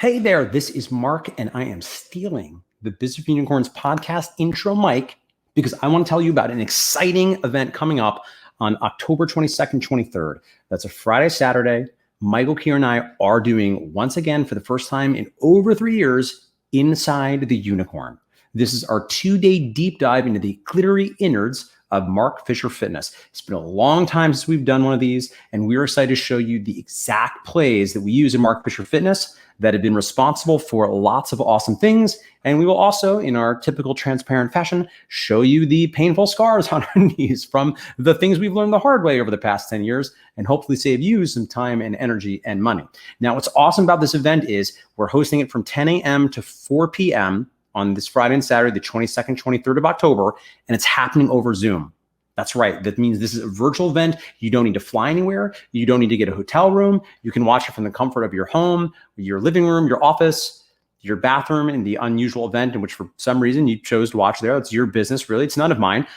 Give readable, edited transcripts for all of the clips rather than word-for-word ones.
Hey there, this is Mark, and I am stealing the Business Unicorns podcast intro mic because I want to tell you about an exciting event coming up on October 22nd, 23rd. That's a Friday, Saturday. Michael Kier and I are doing, once again, for the first time in over 3 years, Inside the Unicorn. This is our 2-day deep dive into the glittery innards of Mark Fisher Fitness. It's been a long time since we've done one of these, and we're excited to show you the exact plays that we use in Mark Fisher Fitness that have been responsible for lots of awesome things. And we will also, in our typical transparent fashion, show you the painful scars on our knees from the things we've learned the hard way over the past 10 years, and hopefully save you some time and energy and money. Now, what's awesome about this event is we're hosting it from 10 a.m. to 4 p.m. on this Friday and Saturday, the 22nd, 23rd of October, and it's happening over Zoom. That's right. That means this is a virtual event. You don't need to fly anywhere. You don't need to get a hotel room. You can watch it from the comfort of your home, your living room, your office, your bathroom, in the unusual event in which for some reason you chose to watch there. It's your business, really. It's none of mine.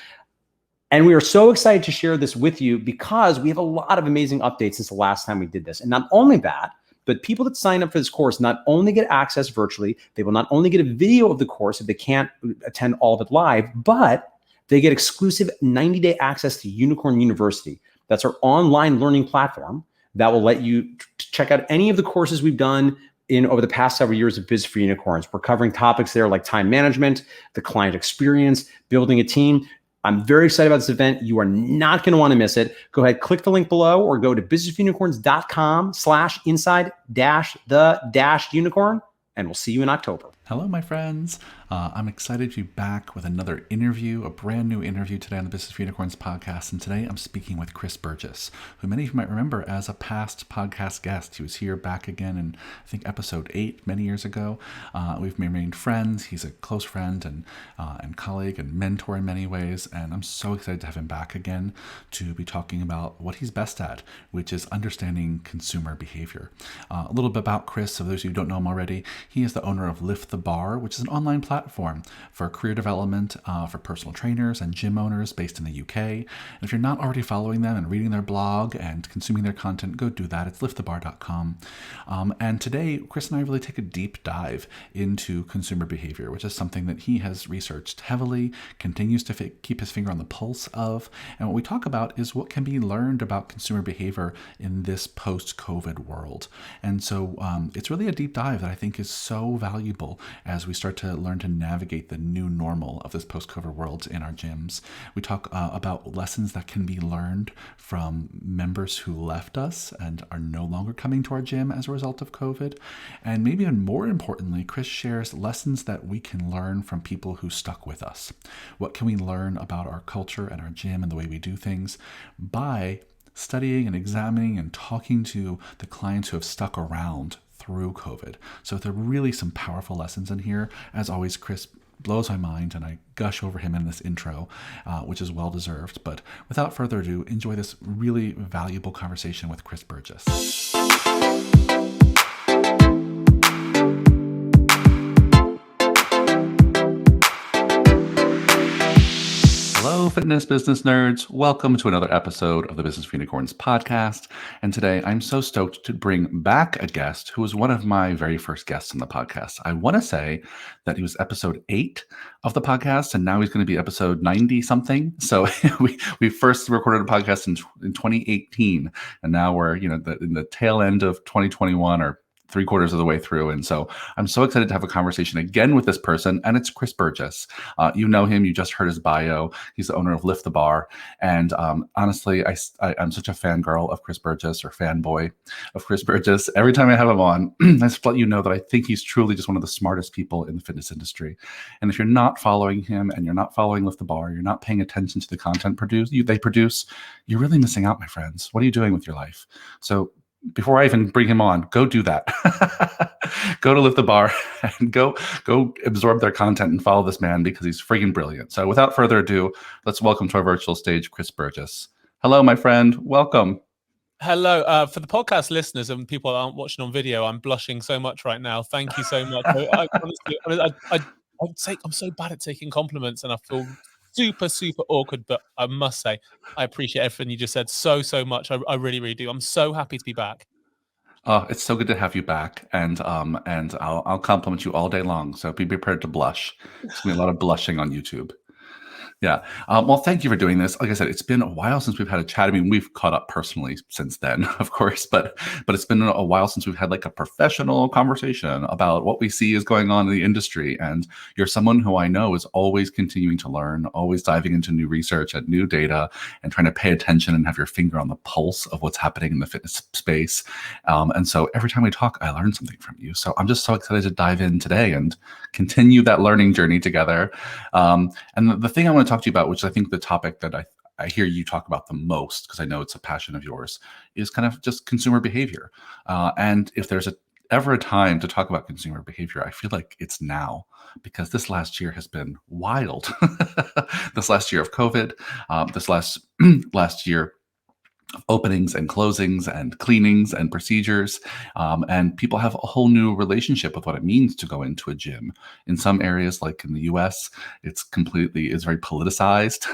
And we are so excited to share this with you because we have a lot of amazing updates since the last time we did this. And not only that, but people that sign up for this course not only get access virtually, they will not only get a video of the course if they can't attend all of it live, but they get exclusive 90-day access to Unicorn University. That's our online learning platform that will let you check out any of the courses we've done over the past several years of Business for Unicorns. We're covering topics there like time management, the client experience, building a team. I'm very excited about this event. You are not going to want to miss it. Go ahead, click the link below or go to businessunicorns.com/inside-the-unicorn, and we'll see you in October. Hello, my friends. I'm excited to be back with another interview, a brand new interview today on the Business Unicorns podcast. And today I'm speaking with Chris Burgess, who many of you might remember as a past podcast guest. He was here back again in, I think, episode 8 many years ago. We've remained friends. He's a close friend and colleague and mentor in many ways. And I'm so excited to have him back again to be talking about what he's best at, which is understanding consumer behavior. A little bit about Chris, for those of you who don't know him already. He is the owner of Lift the Bar, which is an online platform for career development for personal trainers and gym owners based in the UK. And if you're not already following them and reading their blog and consuming their content, go do that. It's liftthebar.com. And today, Chris and I really take a deep dive into consumer behavior, which is something that he has researched heavily, continues to keep his finger on the pulse of. And what we talk about is what can be learned about consumer behavior in this post-COVID world. And so it's really a deep dive that I think is so valuable as we start to learn to navigate the new normal of this post-COVID world in our gyms. We talk about lessons that can be learned from members who left us and are no longer coming to our gym as a result of COVID. And maybe even more importantly, Chris shares lessons that we can learn from people who stuck with us. What can we learn about our culture and our gym and the way we do things by studying and examining and talking to the clients who have stuck around through COVID. So there are really some powerful lessons in here. As always, Chris blows my mind and I gush over him in this intro, which is well deserved. But without further ado, enjoy this really valuable conversation with Chris Burgess. Hello, fitness business nerds. Welcome to another episode of the Business for Unicorns podcast. And today I'm so stoked to bring back a guest who was one of my very first guests on the podcast. I want to say that he was episode 8 of the podcast, and now he's going to be episode 90 something. So we first recorded a podcast in 2018, and now we're in the tail end of 2021 or 3/4 of the way through. And so I'm so excited to have a conversation again with this person, and it's Chris Burgess. You know him, you just heard his bio. He's the owner of Lift the Bar. And honestly, I'm such a fangirl of Chris Burgess, or fanboy of Chris Burgess. Every time I have him on, I just let you know that I think he's truly just one of the smartest people in the fitness industry. And if you're not following him and you're not following Lift the Bar, you're not paying attention to the content they produce, you're really missing out, my friends. What are you doing with your life? So before I even bring him on, go do that. Go to Lift the Bar and go absorb their content and follow this man because he's freaking brilliant. So without further ado, let's welcome to our virtual stage, Chris Burgess. Hello, my friend. Welcome. Hello. For the podcast listeners and people that aren't watching on video, I'm blushing so much right now. Thank you so much. Honestly, I'm so bad at taking compliments and I feel super, super awkward, but I must say, I appreciate everything you just said so much. I really, really do. I'm so happy to be back. It's so good to have you back, and I'll compliment you all day long. So be prepared to blush. There's gonna be a lot of blushing on YouTube. Yeah. Well, thank you for doing this. Like I said, it's been a while since we've had a chat. I mean, we've caught up personally since then, of course, but it's been a while since we've had like a professional conversation about what we see is going on in the industry. And you're someone who I know is always continuing to learn, always diving into new research and new data, and trying to pay attention and have your finger on the pulse of what's happening in the fitness space. And so every time we talk, I learn something from you. So I'm just so excited to dive in today and continue that learning journey together. And the thing I want to talk to you about, which I think the topic that I hear you talk about the most, because I know it's a passion of yours, is kind of just consumer behavior. And if there's ever a time to talk about consumer behavior, I feel like it's now, because this last year has been wild. This last year of COVID, this last year of openings and closings and cleanings and procedures. And people have a whole new relationship with what it means to go into a gym. In some areas, like in the US, it's very politicized.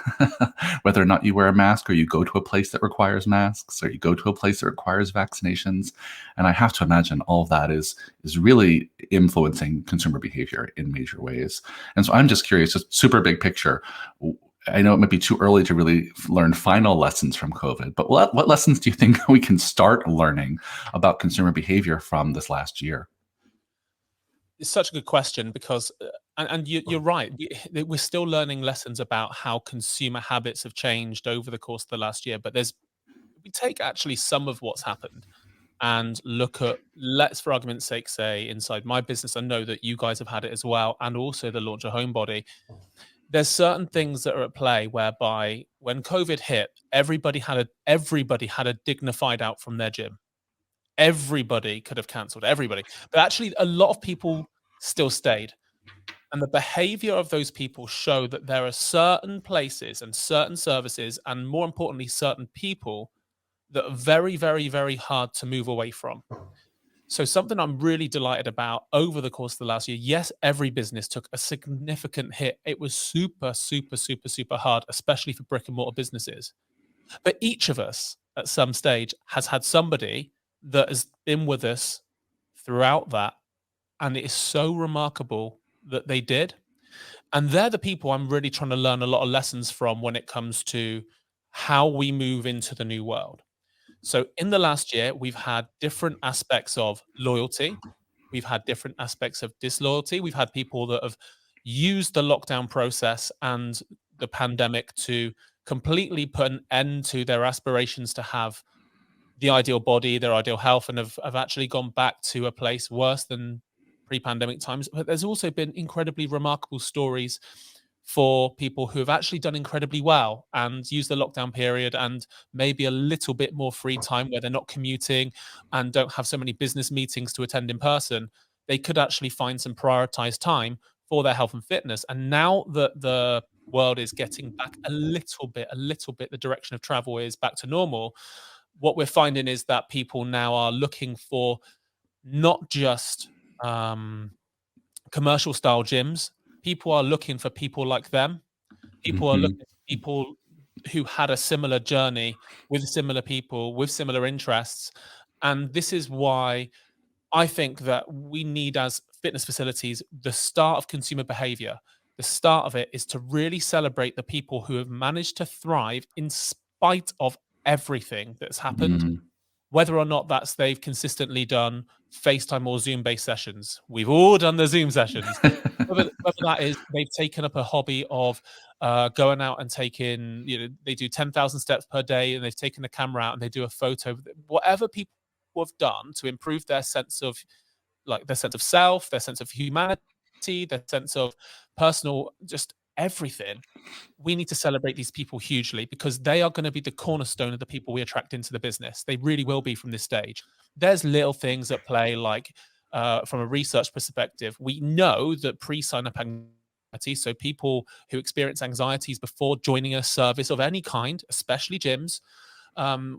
Whether or not you wear a mask, or you go to a place that requires masks, or you go to a place that requires vaccinations. And I have to imagine all of that is really influencing consumer behavior in major ways. And so I'm just curious, just super big picture. I know it might be too early to really learn final lessons from COVID, but what lessons do you think we can start learning about consumer behavior from this last year? It's such a good question, because, and you're right, we're still learning lessons about how consumer habits have changed over the course of the last year. But we take actually some of what's happened and look at, let's for argument's sake say, inside my business, I know that you guys have had it as well, and also the launch of Homebody. There's certain things that are at play whereby when COVID hit, everybody had a dignified out from their gym. Everybody could have cancelled, everybody. But actually, a lot of people still stayed. And the behavior of those people show that there are certain places and certain services, and more importantly, certain people that are very, very, very hard to move away from. So something I'm really delighted about over the course of the last year, yes, every business took a significant hit. It was super, super, super, super hard, especially for brick and mortar businesses. But each of us at some stage has had somebody that has been with us throughout that. And it is so remarkable that they did. And they're the people I'm really trying to learn a lot of lessons from when it comes to how we move into the new world. So in the last year, we've had different aspects of loyalty. We've had different aspects of disloyalty. We've had people that have used the lockdown process and the pandemic to completely put an end to their aspirations to have the ideal body, their ideal health, and have actually gone back to a place worse than pre-pandemic times. But there's also been incredibly remarkable stories for people who have actually done incredibly well and used the lockdown period and maybe a little bit more free time where they're not commuting and don't have so many business meetings to attend in person. They could actually find some prioritized time for their health and fitness. And now that the world is getting back a little bit, the direction of travel is back to normal, what we're finding is that people now are looking for not just commercial style gyms. People are looking for people like them. People are looking for people who had a similar journey with similar people, with similar interests. And this is why I think that we need, as fitness facilities, the start of consumer behavior. The start of it is to really celebrate the people who have managed to thrive in spite of everything that's happened. Whether or not they've consistently done FaceTime or Zoom-based sessions. We've all done the Zoom sessions. whether that is they've taken up a hobby of going out and taking, they do 10,000 steps per day, and they've taken the camera out and they do a photo. Whatever people have done to improve their sense of self, their sense of humanity, their sense of personal, just everything. We need to celebrate these people hugely, because they are going to be the cornerstone of the people we attract into the business. They really will be from this stage. There's little things at play, like from a research perspective, we know that pre-sign-up anxiety, so people who experience anxieties before joining a service of any kind, especially gyms,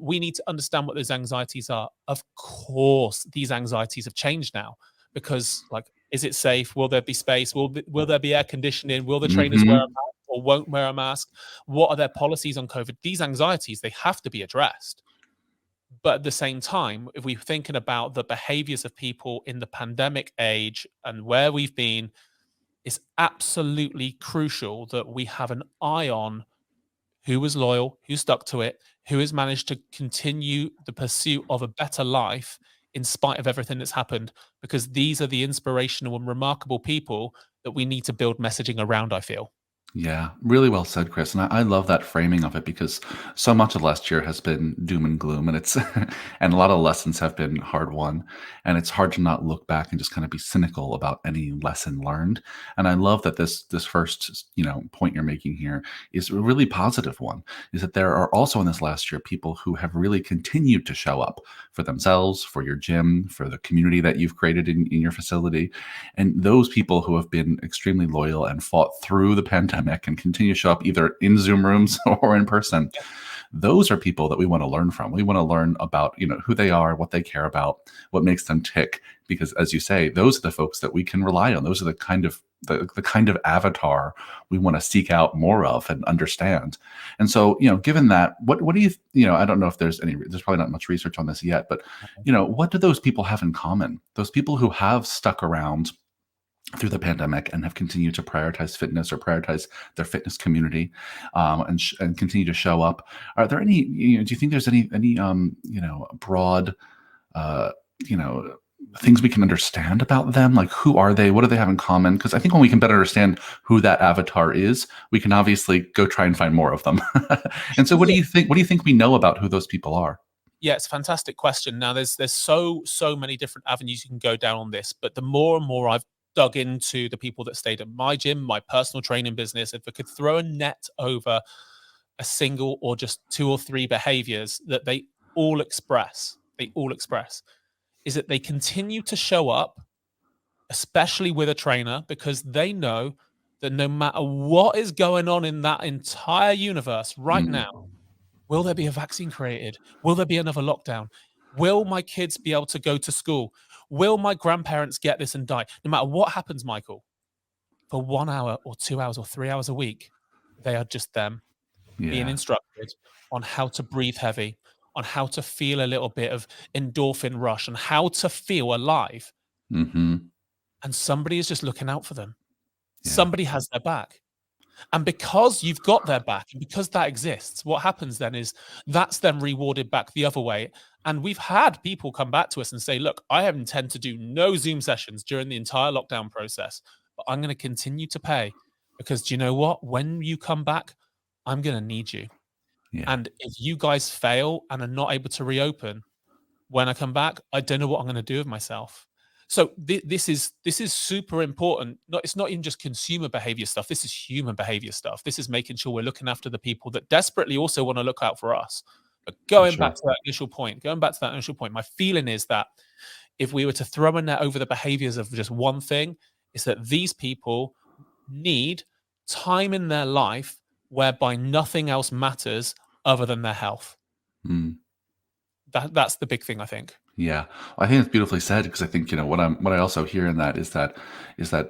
we need to understand what those anxieties are. Of course, these anxieties have changed now, because is it safe? Will there be space? Will there be air conditioning? Will the trainers wear a mask or won't wear a mask? What are their policies on COVID? These anxieties, they have to be addressed. But at the same time, if we're thinking about the behaviors of people in the pandemic age and where we've been, it's absolutely crucial that we have an eye on who was loyal, who stuck to it, who has managed to continue the pursuit of a better life in spite of everything that's happened, because these are the inspirational and remarkable people that we need to build messaging around, I feel. Yeah, really well said, Chris. And I love that framing of it because so much of last year has been doom and gloom, and it's and a lot of lessons have been hard won, and it's hard to not look back and just kind of be cynical about any lesson learned. And I love that this first point you're making here is a really positive one. Is that there are also in this last year people who have really continued to show up for themselves, for your gym, for the community that you've created in your facility, and those people who have been extremely loyal and fought through the pandemic and continue to show up either in Zoom rooms or in person. Those are people that we want to learn from. We want to learn about, who they are, what they care about, what makes them tick. Because as you say, those are the folks that we can rely on. Those are the kind of avatar we want to seek out more of and understand. And so, given that, what do you, I don't know if there's probably not much research on this yet, but, what do those people have in common? Those people who have stuck around through the pandemic and have continued to prioritize fitness or prioritize their fitness community, and continue to show up. Are there any? Do you think there's any broad, things we can understand about them? Like, who are they? What do they have in common? Because I think when we can better understand who that avatar is, we can obviously go try and find more of them. And so, what do you think? What do you think we know about who those people are? Yeah, it's a fantastic question. Now, there's so many different avenues you can go down on this, but the more and more I've dug into the people that stayed at my gym, my personal training business, if I could throw a net over a single or just 2 or 3 behaviors that they all express, is that they continue to show up, especially with a trainer, because they know that no matter what is going on in that entire universe right now, will there be a vaccine created? Will there be another lockdown? Will my kids be able to go to school? Will my grandparents get this and die? No matter what happens, Michael, for 1 hour or 2 hours or 3 hours a week, they are just them being instructed on how to breathe heavy, on how to feel a little bit of endorphin rush, and how to feel alive. Mm-hmm. And somebody is just looking out for them. Yeah. Somebody has their back. And because you've got their back, and because that exists, what happens then is that's then rewarded back the other way. And we've had people come back to us and say, look, I intend to do no Zoom sessions during the entire lockdown process, but I'm going to continue to pay because do you know what? When you come back, I'm going to need you. Yeah. And if you guys fail and are not able to reopen, when I come back, I don't know what I'm going to do with myself. So this is super important. It's not even just consumer behavior stuff. This is human behavior stuff. This is making sure we're looking after the people that desperately also want to look out for us. But going back to that initial point, my feeling is that if we were to throw a net over the behaviors of just one thing, is that these people need time in their life whereby nothing else matters other than their health. That's the big thing, I think. Yeah, I think it's beautifully said because I think what I also hear in that is that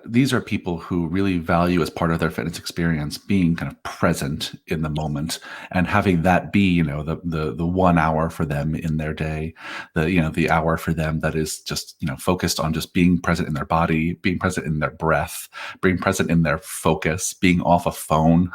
these are people who really value as part of their fitness experience being kind of present in the moment and having that be the 1 hour for them in their day, the hour for them that is just focused on just being present in their body, being present in their breath, being present in their focus, being off a phone,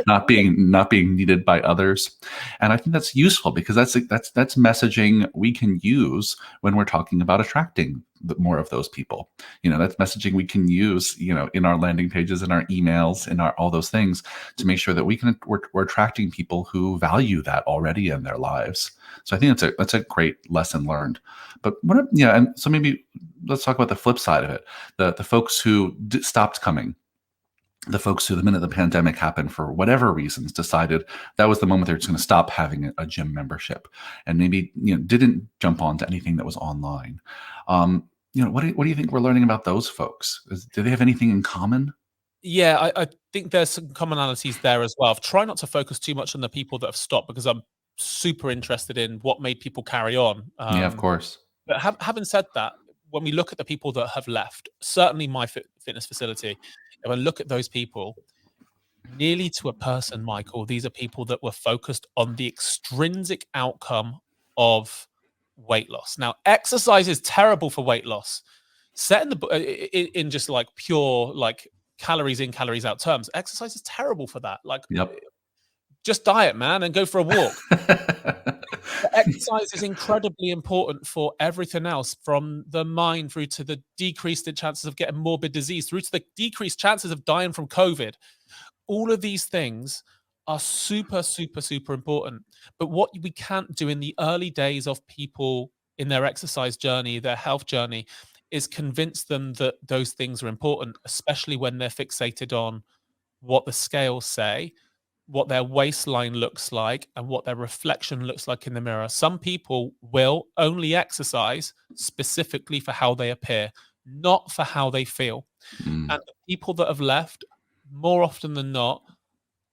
not being needed by others, and I think that's useful because that's messaging we can use when we're talking about attracting more of those people. That's messaging we can use, in our landing pages, in our emails, in all those things to make sure that we're attracting people who value that already in their lives. So I think that's a great lesson learned. But and so maybe let's talk about the flip side of it. The folks who stopped coming. The folks who, the minute the pandemic happened, for whatever reasons, decided that was the moment they're just going to stop having a gym membership, and maybe didn't jump onto anything that was online. What do you think we're learning about those folks? Do they have anything in common? Yeah, I think there's some commonalities there as well. I've tried not to focus too much on the people that have stopped because I'm super interested in what made people carry on. Yeah, of course. But having said that, when we look at the people that have left, certainly my fitness facility, if I look at those people, nearly to a person, Michael, these are people that were focused on the extrinsic outcome of weight loss. Now, exercise is terrible for weight loss. Set in just like pure like calories in, calories out terms, exercise is terrible for that. Like, just diet, man, and go for a walk. But exercise is incredibly important for everything else, from the mind through to the decreased chances of getting morbid disease, through to the decreased chances of dying from COVID. All of these things are super, super, super important. But what we can't do in the early days of people in their exercise journey, their health journey, is convince them that those things are important, especially when they're fixated on what the scales say, what their waistline looks like, and what their reflection looks like in the mirror. Some people will only exercise specifically for how they appear, not for how they feel. And the people that have left, more often than not,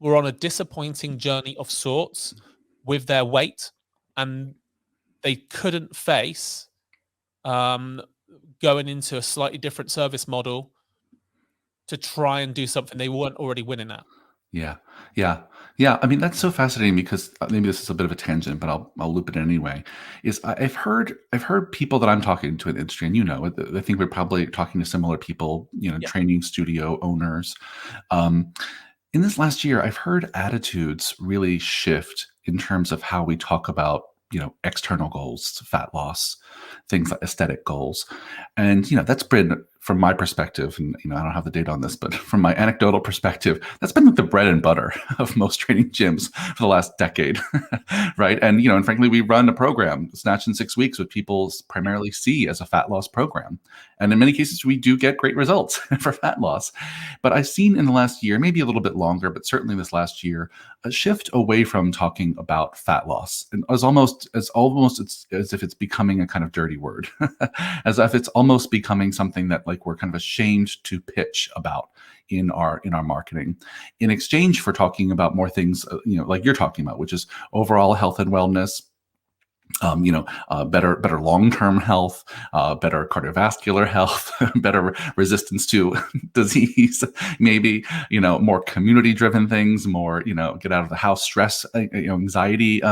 were on a disappointing journey of sorts with their weight, and they couldn't face going into a slightly different service model to try and do something they weren't already winning at. Yeah. I mean, that's so fascinating, because maybe this is a bit of a tangent, but I'll loop it in anyway. I've heard people that I'm talking to in the industry, and I think we're probably talking to similar people, training studio owners. In this last year, I've heard attitudes really shift in terms of how we talk about external goals, fat loss, things like aesthetic goals, and that's been, from my perspective, and I don't have the data on this, but from my anecdotal perspective, that's been like the bread and butter of most training gyms for the last decade, right? And and frankly, we run a program, Snatch in 6 weeks, which people primarily see as a fat loss program, and in many cases, we do get great results for fat loss. But I've seen in the last year, maybe a little bit longer, but certainly this last year, a shift away from talking about fat loss, and as if it's becoming a kind of dirty word, as if it's almost becoming something that like we're kind of ashamed to pitch about in our marketing, in exchange for talking about more things, like you're talking about, which is overall health and wellness, better long-term health, better cardiovascular health, better resistance to disease, maybe, more community-driven things, more, get out of the house stress, anxiety,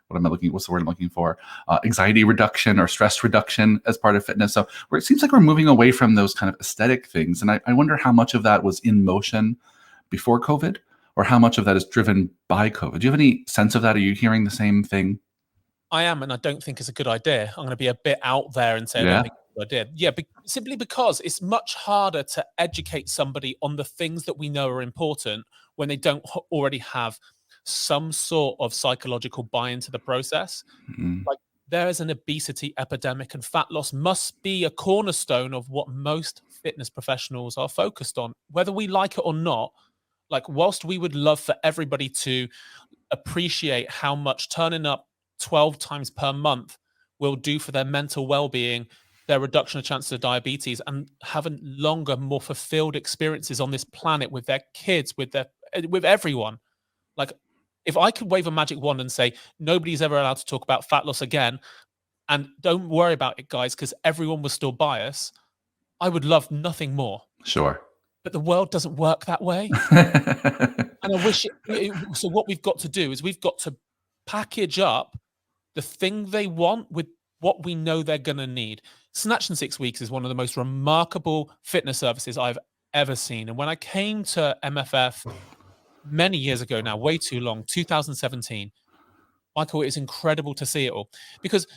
what's the word I'm looking for? Anxiety reduction or stress reduction as part of fitness. So where it seems like we're moving away from those kind of aesthetic things. And I wonder how much of that was in motion before COVID, or how much of that is driven by COVID. Do you have any sense of that? Are you hearing the same thing? I am, and I don't think it's a good idea. I'm going to be a bit out there and say I don't think it's a good idea. Yeah, simply because it's much harder to educate somebody on the things that we know are important when they don't already have some sort of psychological buy-in to the process. Like, there is an obesity epidemic, and fat loss must be a cornerstone of what most fitness professionals are focused on, whether we like it or not. Like, whilst we would love for everybody to appreciate how much turning up 12 times per month will do for their mental well-being, their reduction of chances of diabetes, and having longer, more fulfilled experiences on this planet with their kids, with everyone. Like, if I could wave a magic wand and say nobody's ever allowed to talk about fat loss again, and don't worry about it, guys, because everyone will still buy us, I would love nothing more. Sure. But the world doesn't work that way. And I wish so what we've got to do is we've got to package up the thing they want with what we know they're going to need. Snatch in 6 weeks is one of the most remarkable fitness services I've ever seen. And when I came to MFF many years ago now, way too long, 2017, Michael, it's incredible to see it all. Because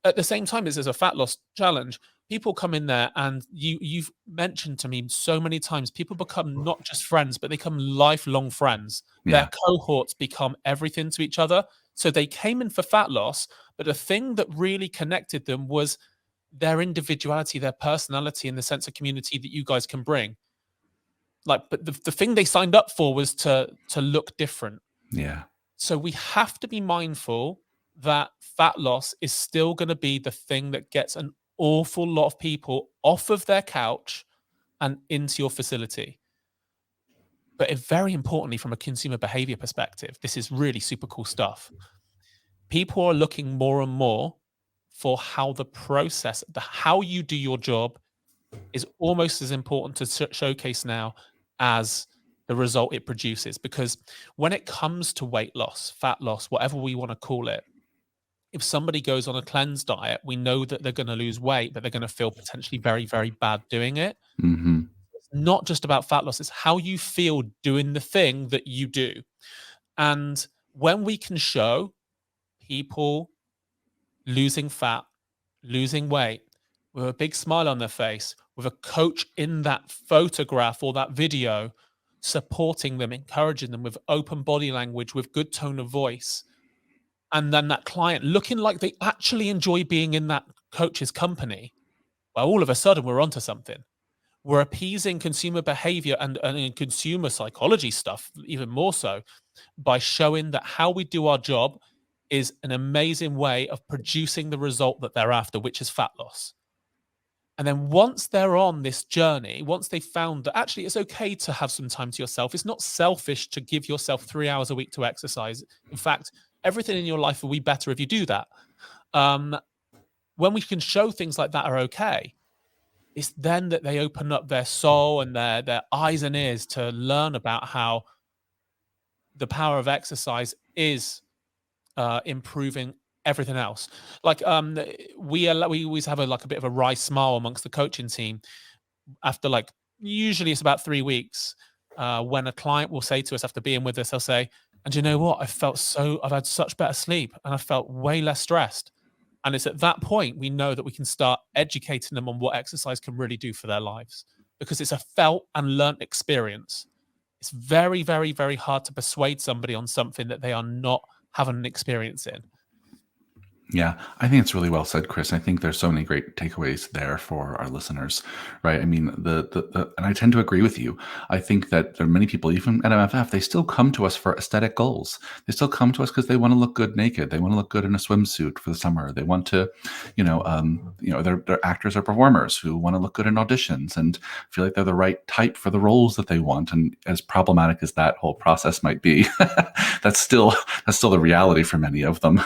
at the same time as there's a fat loss challenge, people come in there, and you've mentioned to me so many times, people become not just friends, but they become lifelong friends. Yeah. Their cohorts become everything to each other. So they came in for fat loss, but the thing that really connected them was their individuality, their personality, and the sense of community that you guys can bring. Like, but the thing they signed up for was to look different. Yeah. So we have to be mindful that fat loss is still going to be the thing that gets an awful lot of people off of their couch and into your facility. But very importantly, from a consumer behavior perspective, this is really super cool stuff. People are looking more and more for how the process, how you do your job is almost as important to showcase now as the result it produces. Because when it comes to weight loss, fat loss, whatever we want to call it, if somebody goes on a cleanse diet, we know that they're going to lose weight, but they're going to feel potentially very, very bad doing it. Mm-hmm. It's not just about fat loss. It's how you feel doing the thing that you do. And when we can show people losing fat, losing weight, with a big smile on their face, with a coach in that photograph or that video, supporting them, encouraging them with open body language, with good tone of voice, and then that client looking like they actually enjoy being in that coach's company, well, all of a sudden we're onto something. We're appeasing consumer behavior and consumer psychology stuff, even more so, by showing that how we do our job is an amazing way of producing the result that they're after, which is fat loss. And then once they're on this journey, once they've found that actually it's okay to have some time to yourself, it's not selfish to give yourself 3 hours a week to exercise. In fact, everything in your life will be better if you do that. When we can show things like that are okay, it's then that they open up their soul and their eyes and ears to learn about how the power of exercise is improving everything else. Like we always have a bit of a wry smile amongst the coaching team after, like, usually it's about 3 weeks, when a client will say to us after being with us, they'll say, and you know what, I've had such better sleep and I felt way less stressed. And it's at that point we know that we can start educating them on what exercise can really do for their lives, because it's a felt and learnt experience. It's very, very, very hard to persuade somebody on something that they are not having an experience in. Yeah, I think it's really well said, Chris. I think there's so many great takeaways there for our listeners, right? I mean, and I tend to agree with you. I think that there are many people, even at MFF, they still come to us for aesthetic goals. They still come to us because they want to look good naked. They want to look good in a swimsuit for the summer. They want to, they're actors or performers who want to look good in auditions and feel like they're the right type for the roles that they want. And as problematic as that whole process might be, that's still the reality for many of them,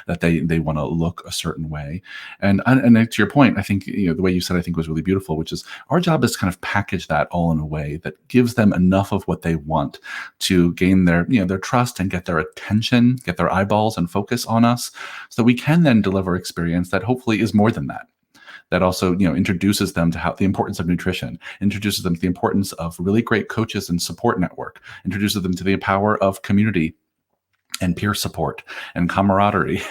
that they want to look a certain way. And to your point, I think, the way you said, I think was really beautiful, which is our job is to kind of package that all in a way that gives them enough of what they want to gain their trust and get their attention, get their eyeballs and focus on us, so that we can then deliver experience that hopefully is more than that. That also, introduces them to how the importance of nutrition, introduces them to the importance of really great coaches and support network, introduces them to the power of community and peer support and camaraderie,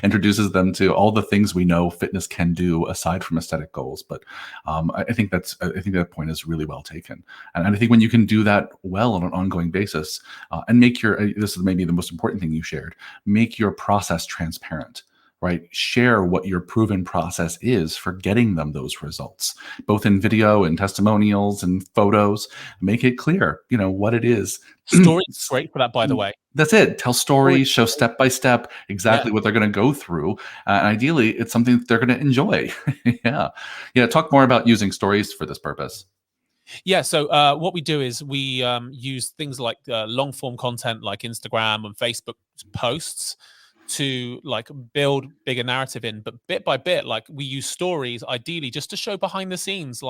introduces them to all the things we know fitness can do aside from aesthetic goals. But I think that point is really well taken. And I think when you can do that well on an ongoing basis, and make this is maybe the most important thing you shared, make your process transparent. Right? Share what your proven process is for getting them those results, both in video and testimonials and photos. Make it clear, what it is. Story is great for that, by the way. That's it. Tell stories, show step by step exactly what they're going to go through. And ideally, it's something that they're going to enjoy. Yeah. Talk more about using stories for this purpose. Yeah. So what we do is we use things like long form content like Instagram and Facebook posts to build bigger narrative in, but bit by bit, we use stories ideally just to show behind the scenes,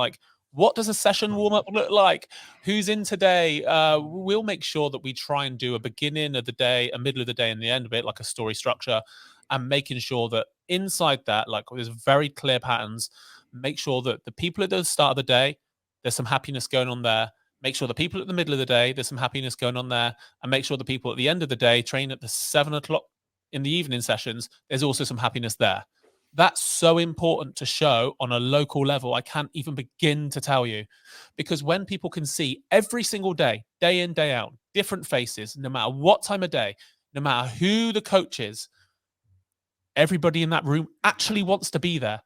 what does a session warm up look like? Who's in today? We'll make sure that we try and do a beginning of the day, a middle of the day, and the end of it, like a story structure, and making sure that inside that, there's very clear patterns. Make sure that the people at the start of the day, there's some happiness going on there. Make sure the people at the middle of the day, there's some happiness going on there, and make sure the people at the end of the day, train at the 7 o'clock in the evening sessions, there's also some happiness there. That's so important to show on a local level. I can't even begin to tell you, because when people can see every single day, day in, day out, different faces, no matter what time of day, no matter who the coach is, everybody in that room actually wants to be there.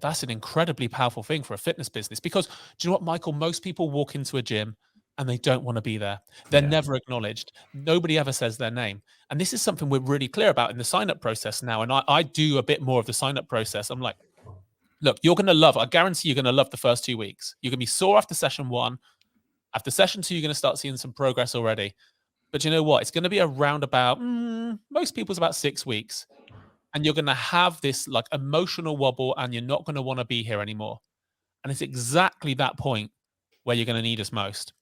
That's an incredibly powerful thing for a fitness business, because do you know what, Michael? Most people walk into a gym and they don't want to be there. They're never acknowledged. Nobody ever says their name. And this is something we're really clear about in the sign-up process now. And I do a bit more of the sign-up process. I'm like, look, you're going to love, I guarantee you're going to love the first 2 weeks. You're going to be sore after session 1. After session 2, you're going to start seeing some progress already. But you know what? It's going to be around about, most people's about 6 weeks. And you're going to have this emotional wobble, and you're not going to want to be here anymore. And it's exactly that point where you're going to need us most.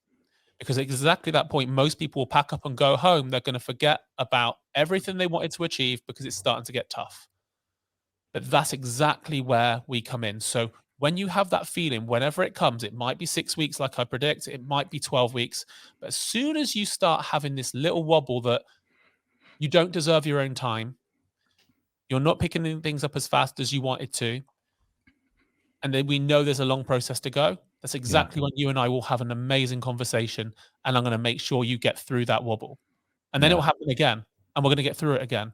Because at exactly that point, most people will pack up and go home. They're going to forget about everything they wanted to achieve because it's starting to get tough. But that's exactly where we come in. So when you have that feeling, whenever it comes, it might be 6 weeks like I predict, it might be 12 weeks. But as soon as you start having this little wobble that you don't deserve your own time, you're not picking things up as fast as you wanted to, and then we know there's a long process to go, that's exactly when you and I will have an amazing conversation, and I'm going to make sure you get through that wobble. And then it will happen again, and we're going to get through it again.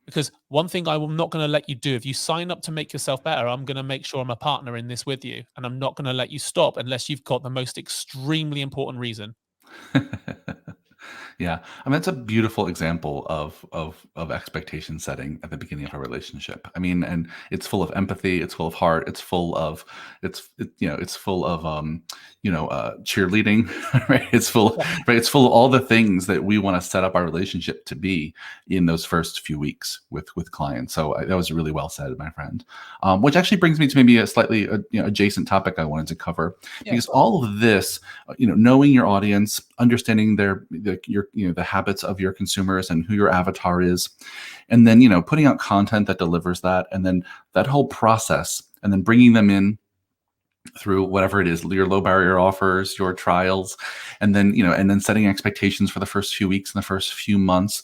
Because one thing I'm not going to let you do, if you sign up to make yourself better, I'm going to make sure I'm a partner in this with you. And I'm not going to let you stop unless you've got the most extremely important reason. Yeah, I mean that's a beautiful example of expectation setting at the beginning of a relationship. I mean, and it's full of empathy, it's full of heart, it's full of cheerleading, right? It's full of all the things that we want to set up our relationship to be in those first few weeks with clients. So that was really well said, my friend. Which actually brings me to maybe a slightly adjacent topic I wanted to cover, because all of this, knowing your audience, understanding the habits of your consumers and who your avatar is, and then putting out content that delivers that, and then that whole process, and then bringing them in through whatever it is, your low barrier offers, your trials, and then setting expectations for the first few weeks and the first few months.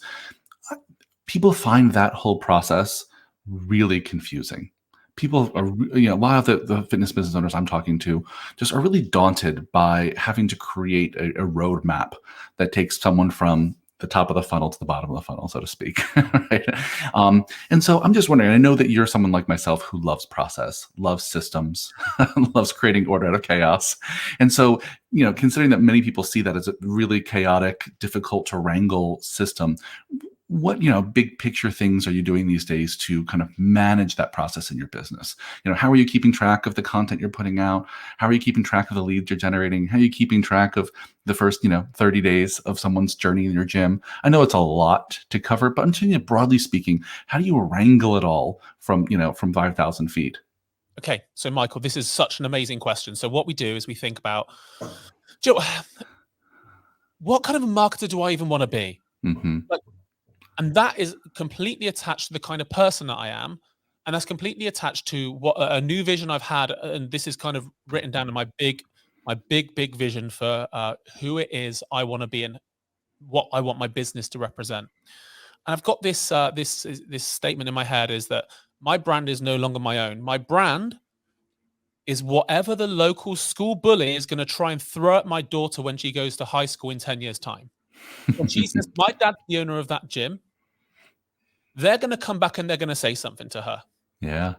People find that whole process really confusing. People are, a lot of the fitness business owners I'm talking to just are really daunted by having to create a roadmap that takes someone from the top of the funnel to the bottom of the funnel, so to speak. Right? And so I'm just wondering, I know that you're someone like myself who loves process, loves systems, loves creating order out of chaos. And so, considering that many people see that as a really chaotic, difficult to wrangle system, what big picture things are you doing these days to kind of manage that process in your business? How are you keeping track of the content you're putting out? How are you keeping track of the leads you're generating? How are you keeping track of the first 30 days of someone's journey in your gym? I know it's a lot to cover, but I'm telling you, broadly speaking, how do you wrangle it all from 5,000 feet? Okay, so Michael, this is such an amazing question. So what we do is we think about, Joe, what kind of a marketer do I even want to be? Mm-hmm. And that is completely attached to the kind of person that I am. And that's completely attached to what a new vision I've had. And this is kind of written down in my big vision for who it is I want to be and what I want my business to represent. And I've got this this statement in my head, is that my brand is no longer my own. My brand is whatever the local school bully is going to try and throw at my daughter when she goes to high school in 10 years' time. When she says, my dad's the owner of that gym, they're going to come back and they're going to say something to her. Yeah.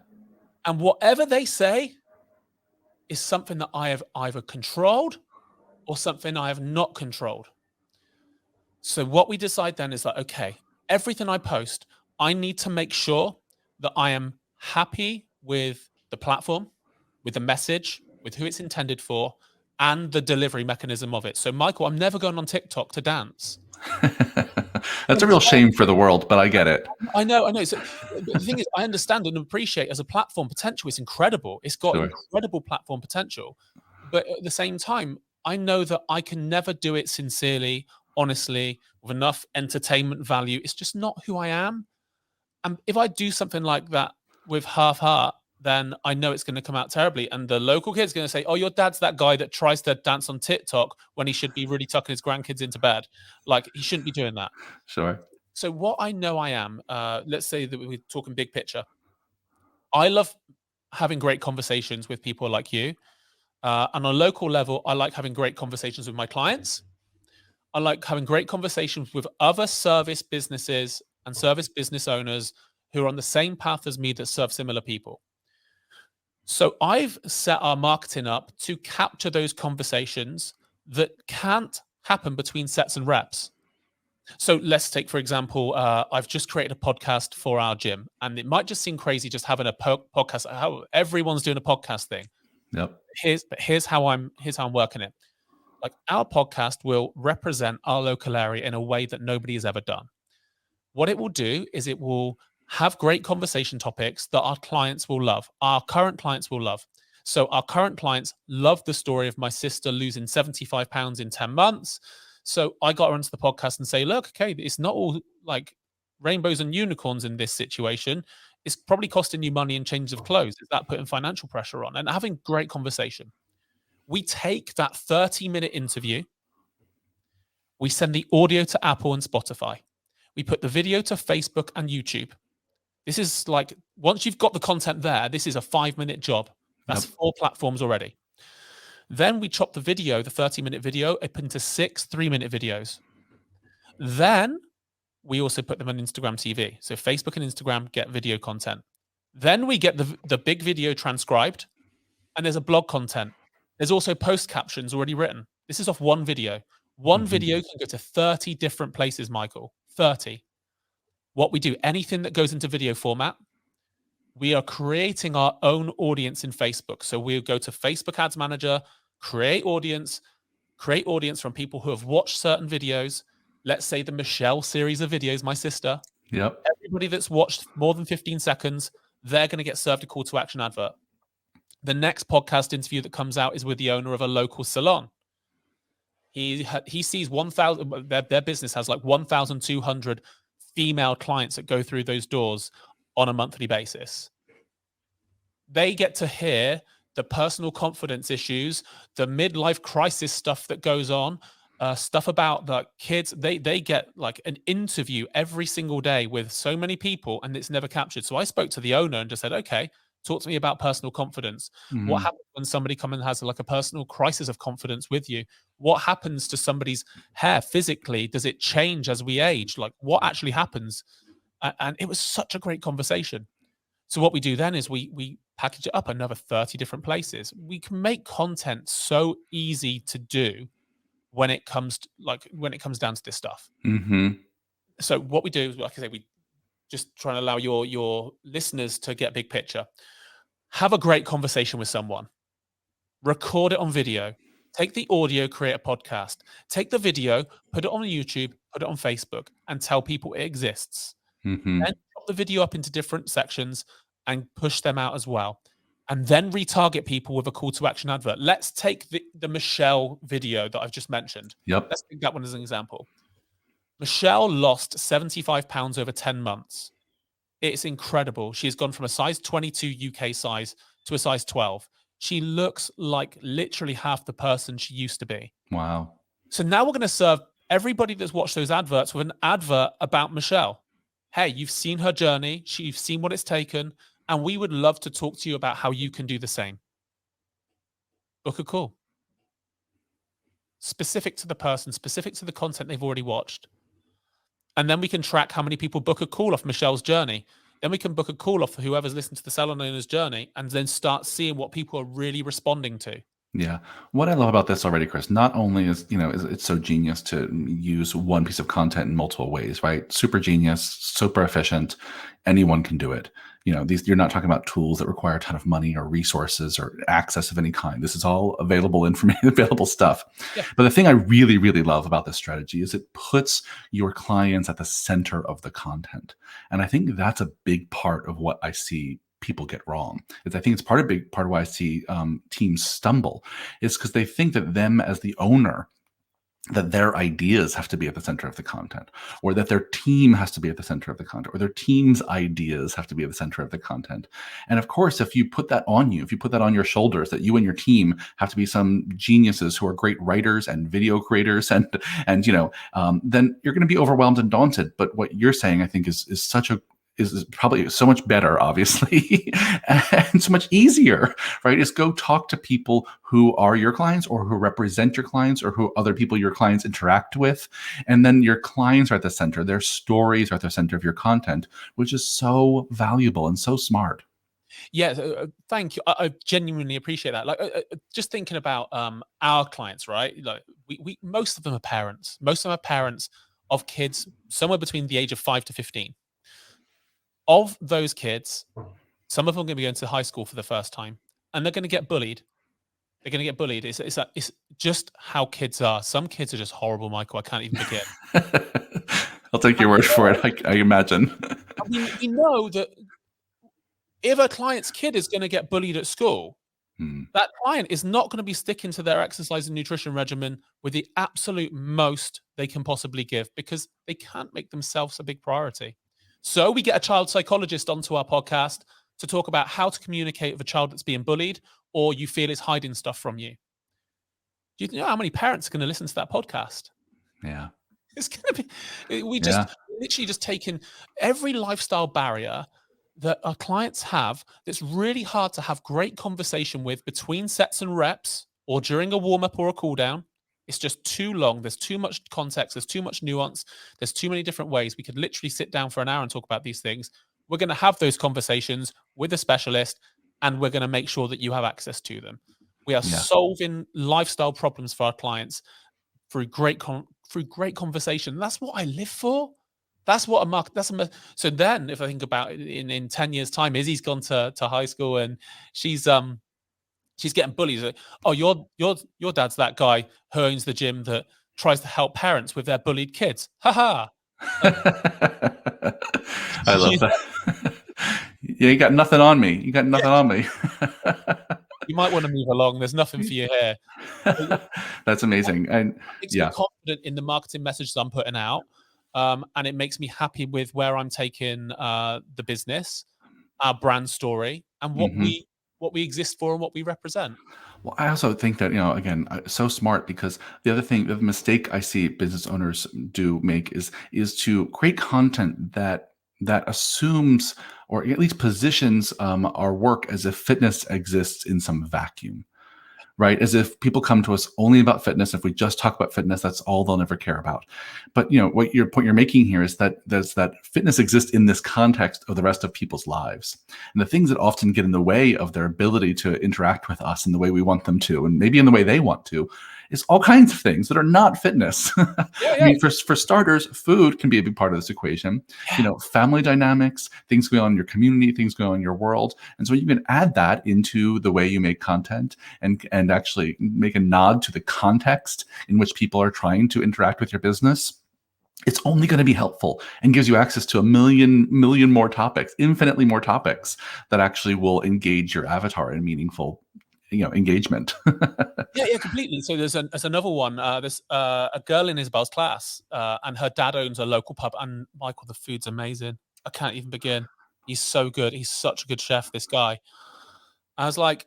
And whatever they say is something that I have either controlled or something I have not controlled. So what we decide then is that, okay, everything I post, I need to make sure that I am happy with the platform, with the message, with who it's intended for, and the delivery mechanism of it. So, Michael, I'm never going on TikTok to dance. That's a real shame for the world, but I get it. I know. So, the thing is, I understand and appreciate as a platform potential, it's incredible. It's got incredible platform potential. But at the same time, I know that I can never do it sincerely, honestly, with enough entertainment value. It's just not who I am. And if I do something like that with half heart, then I know it's going to come out terribly. And the local kid's going to say, oh, your dad's that guy that tries to dance on TikTok when he should be really tucking his grandkids into bed. Like, he shouldn't be doing that. Sure. So what I know I am, let's say that we're talking big picture. I love having great conversations with people like you. On a local level, I like having great conversations with my clients. I like having great conversations with other service businesses and service business owners who are on the same path as me that serve similar people. So I've set our marketing up to capture those conversations that can't happen between sets and reps. So let's take, for example, I've just created a podcast for our gym, and it might just seem crazy just having a podcast. How everyone's doing a podcast thing. Yep. Here's how I'm working it. Like, our podcast will represent our local area in a way that nobody has ever done. What it will do is it will have great conversation topics that our clients will love, our current clients will love. So our current clients love the story of my sister losing 75 pounds in 10 months. So I got her onto the podcast and say, look, okay, it's not all like rainbows and unicorns in this situation. It's probably costing you money and change of clothes. Is that putting financial pressure on? And having great conversation. We take that 30-minute interview. We send the audio to Apple and Spotify. We put the video to Facebook and YouTube. This is like, once you've got the content there, this is a 5-minute job. That's 4 platforms already. Then we chop the video, the 30-minute video, up into 6 3-minute videos. Then we also put them on Instagram TV. So Facebook and Instagram get video content. Then we get the big video transcribed, and there's a blog content. There's also post captions already written. This is off one video. One video can go to 30 different places, Michael. 30. What we do, anything that goes into video format, we are creating our own audience in Facebook. So we'll go to Facebook Ads Manager, create audience from people who have watched certain videos. Let's say the Michelle series of videos, my sister. Yep. Everybody that's watched more than 15 seconds, they're going to get served a call to action advert. The next podcast interview that comes out is with the owner of a local salon. He sees 1,000, their business has like 1,200 female clients that go through those doors on a monthly basis. They get to hear the personal confidence issues, the midlife crisis stuff that goes on, stuff about the kids. They get like an interview every single day with so many people, and it's never captured. So I spoke to the owner and just said, okay, talk to me about personal confidence. What happens when somebody comes and has like a personal crisis of confidence with you? What happens to somebody's hair physically? Does it change as we age? Like what actually happens? And it was such a great conversation. So what we do then is we package it up another 30 different places. We can make content so easy to do when it comes down to this stuff. So what we do is, like I say, we just try and allow your listeners to get a big picture. Have a great conversation with someone. Record it on video. Take the audio, create a podcast. Take the video, put it on YouTube, put it on Facebook, and tell people it exists. Then drop the video up into different sections and push them out as well. And then retarget people with a call to action advert. Let's take the Michelle video that I've just mentioned. Let's take that one as an example. Michelle lost 75 pounds over 10 months. It's incredible. She's gone from a size 22 UK size to a size 12. She looks like literally half the person she used to be. Wow. So now we're going to serve everybody that's watched those adverts with an advert about Michelle. Hey, you've seen her journey. You've seen what it's taken. And we would love to talk to you about how you can do the same. Book a call. Specific to the person, specific to the content they've already watched. And then we can track how many people book a call off Michelle's journey. Then we can book a call off whoever's listened to the salon owner's journey and then start seeing what people are really responding to. Yeah. What I love about this already, Chris, not only is it's so genius to use one piece of content in multiple ways, right? Super genius, super efficient. Anyone can do it. You're not talking about tools that require a ton of money or resources or access of any kind. This is all available information, available stuff. Yeah. But the thing I really, really love about this strategy is it puts your clients at the center of the content. And I think that's a big part of what I see people get wrong. I think it's a big part of why I see teams stumble is because they think that them as the owner, that their ideas have to be at the center of the content, or that their team has to be at the center of the content, or their team's ideas have to be at the center of the content. And of course, if you put that on you, if you put that on your shoulders, that you and your team have to be some geniuses who are great writers and video creators, and then you're going to be overwhelmed and daunted. But what you're saying, I think, is probably so much better, obviously, and so much easier, right? Is go talk to people who are your clients or who represent your clients or who other people your clients interact with. And then your clients are at the center. Their stories are at the center of your content, which is so valuable and so smart. Yeah, thank you. I genuinely appreciate that. Like, just thinking about our clients, right? Like, we most of them are parents. Most of them are parents of kids somewhere between the age of 5 to 15. Of those kids, some of them are going to be going to high school for the first time, and they're going to get bullied. They're going to get bullied. It's just how kids are. Some kids are just horrible, Michael. I can't even begin. I'll take your word for it. I imagine. I mean, we know that if a client's kid is going to get bullied at school, That client is not going to be sticking to their exercise and nutrition regimen with the absolute most they can possibly give because they can't make themselves a big priority. So we get a child psychologist onto our podcast to talk about how to communicate with a child that's being bullied or you feel is hiding stuff from you. Do you know how many parents are going to listen to that podcast? Yeah. It's going to be, we just literally just taken every lifestyle barrier that our clients have that's really hard to have great conversation with between sets and reps or during a warm-up or a cool down. It's just too long. There's too much context. There's too much nuance. There's too many different ways. We could literally sit down for an hour and talk about these things. We're going to have those conversations with a specialist, and we're going to make sure that you have access to them. We are solving lifestyle problems for our clients through great conversation. That's what I live for. That's what a market. So then, if I think about it, in 10 years' time, Izzy's gone to high school and she's getting bullied. Like, oh, your dad's that guy who owns the gym that tries to help parents with their bullied kids. Ha. I love that. Yeah, you got nothing on me. You got nothing on me. You might want to move along. There's nothing for you here. That's amazing. And makes me confident in the marketing message that I'm putting out. And it makes me happy with where I'm taking the business, our brand story, and what we exist for and what we represent. Well, I also think that, again, so smart, because the other thing, the mistake I see business owners do make is to create content that assumes, or at least positions our work as if fitness exists in some vacuum. Right? As if people come to us only about fitness. If we just talk about fitness, that's all they'll never care about. But what your point you're making here is that that fitness exists in this context of the rest of people's lives. And the things that often get in the way of their ability to interact with us in the way we want them to, and maybe in the way they want to, is all kinds of things that are not fitness. I mean, for starters, food can be a big part of this equation. Family dynamics, things going on in your community, things going on in your world. And so you can add that into the way you make content and actually make a nod to the context in which people are trying to interact with your business. It's only going to be helpful and gives you access to a million more topics, infinitely more topics that actually will engage your avatar in meaningful engagement. yeah, completely. So there's another one. There's a girl in Isabel's class, and her dad owns a local pub. And Michael, the food's amazing. I can't even begin. He's so good. He's such a good chef, this guy. I was like,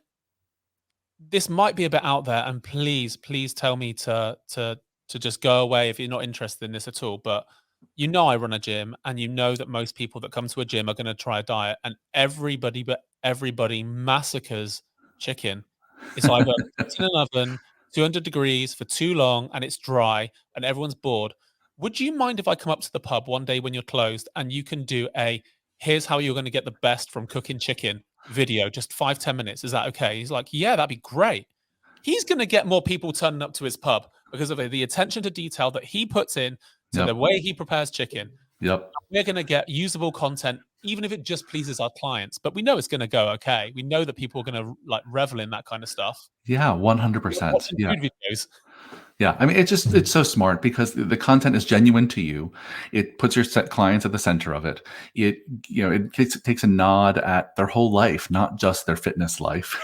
this might be a bit out there, and please tell me to just go away if you're not interested in this at all. But I run a gym, and that most people that come to a gym are going to try a diet, and everybody massacres chicken. It's either in an oven, 200 degrees for too long, and it's dry, and everyone's bored. Would you mind if I come up to the pub one day when you're closed and you can do here's how you're going to get the best from cooking chicken video, just 5-10 minutes? Is that okay? He's like, yeah, that'd be great. He's going to get more people turning up to his pub because of the attention to detail that he puts in to the way he prepares chicken. Yep. We're going to get usable content, even if it just pleases our clients. But we know it's going to go okay. We know that people are going to revel in that kind of stuff. Yeah, 100%. Yeah. Food videos. Yeah, I mean, it's so smart because the content is genuine to you. It puts your clients at the center of it. It takes a nod at their whole life, not just their fitness life,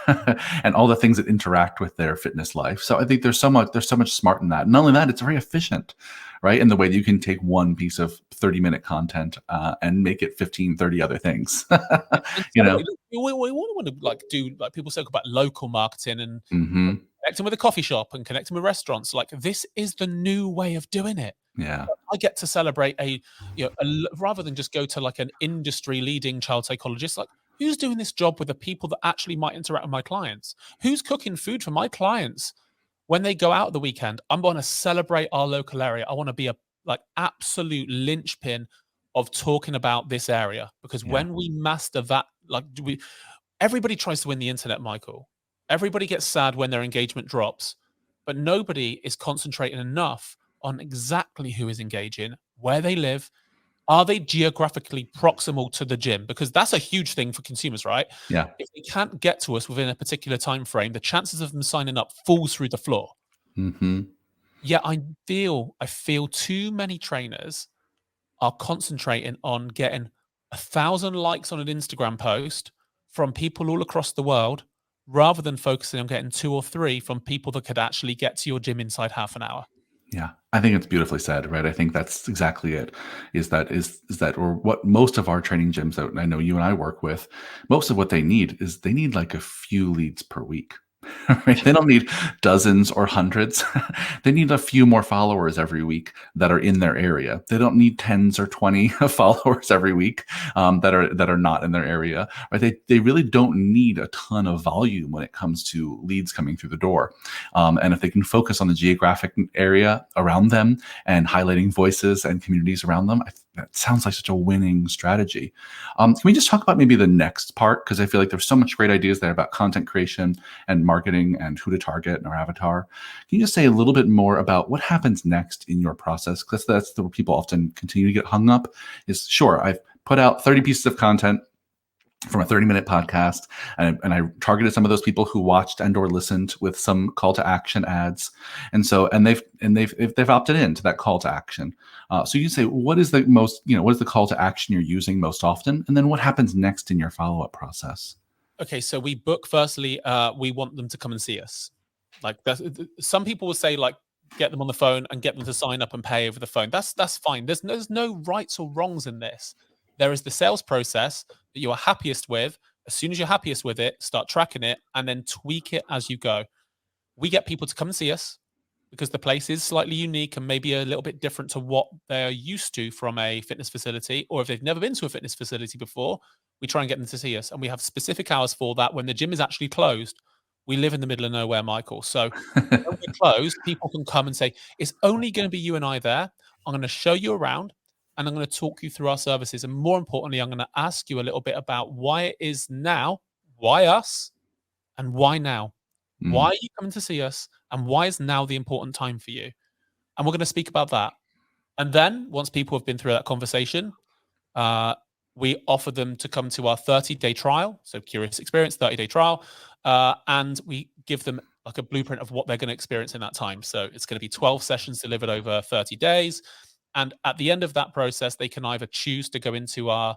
and all the things that interact with their fitness life. So I think there's so much smart in that. And not only that, it's very efficient, right? In the way that you can take one piece of 30-minute content and make it 15, 30 other things. We want to do people talk about local marketing and connecting with a coffee shop and connecting with restaurants. This is the new way of doing it. Yeah, I get to celebrate rather than just go to an industry leading child psychologist. Who's doing this job with the people that actually might interact with my clients? Who's cooking food for my clients when they go out at the weekend? I'm going to celebrate our local area. I want to be a absolute linchpin of talking about this area, because when we master that, everybody tries to win the internet, Michael. Everybody gets sad when their engagement drops, but nobody is concentrating enough on exactly who is engaging, where they live. Are they geographically proximal to the gym? Because that's a huge thing for consumers, right? Yeah. If they can't get to us within a particular time frame, the chances of them signing up falls through the floor. Yeah, I feel too many trainers are concentrating on getting 1,000 likes on an Instagram post from people all across the world rather than focusing on getting 2 or 3 from people that could actually get to your gym inside half an hour. Yeah, I think it's beautifully said, right? I think that's exactly it. Is that or what most of our training gyms that I know you and I work with, most of what they need is they need like a few leads per week. Right? They don't need dozens or hundreds. They need a few more followers every week that are in their area. They don't need tens or 20 followers every week that are not in their area. Right? They really don't need a ton of volume when it comes to leads coming through the door. And if they can focus on the geographic area around them and highlighting voices and communities around them, that sounds like such a winning strategy. Can we just talk about maybe the next part? Because I feel like there's so much great ideas there about content creation and marketing and who to target and our avatar. Can you just say a little bit more about what happens next in your process? Because that's where people often continue to get hung up is, sure, I've put out 30 pieces of content from a 30-minute podcast, and I targeted some of those people who watched and or listened with some call to action ads, and they've opted into that call to action. So you say, what is the call to action you're using most often, and then what happens next in your follow-up process? Okay, so we book firstly. We want them to come and see us. Like some people will say like get them on the phone and get them to sign up and pay over the phone. That's fine. There's no rights or wrongs in this. There is the sales process that you are happiest with. As soon as you're happiest with it, start tracking it and then tweak it as you go. We get people to come and see us because the place is slightly unique and maybe a little bit different to what they're used to from a fitness facility. Or if they've never been to a fitness facility before, we try and get them to see us. And we have specific hours for that. When the gym is actually closed, we live in the middle of nowhere, Michael. So when we're closed, people can come and say, it's only going to be you and I there. I'm going to show you around. And I'm going to talk you through our services. And more importantly, I'm going to ask you a little bit about why it is now, why us, and why now? Why are you coming to see us? And why is now the important time for you? And we're going to speak about that. And then once people have been through that conversation, we offer them to come to our 30-day trial. So Curious Experience, 30-day trial. And we give them like a blueprint of what they're going to experience in that time. So it's going to be 12 sessions delivered over 30 days. And at the end of that process, they can either choose to go into our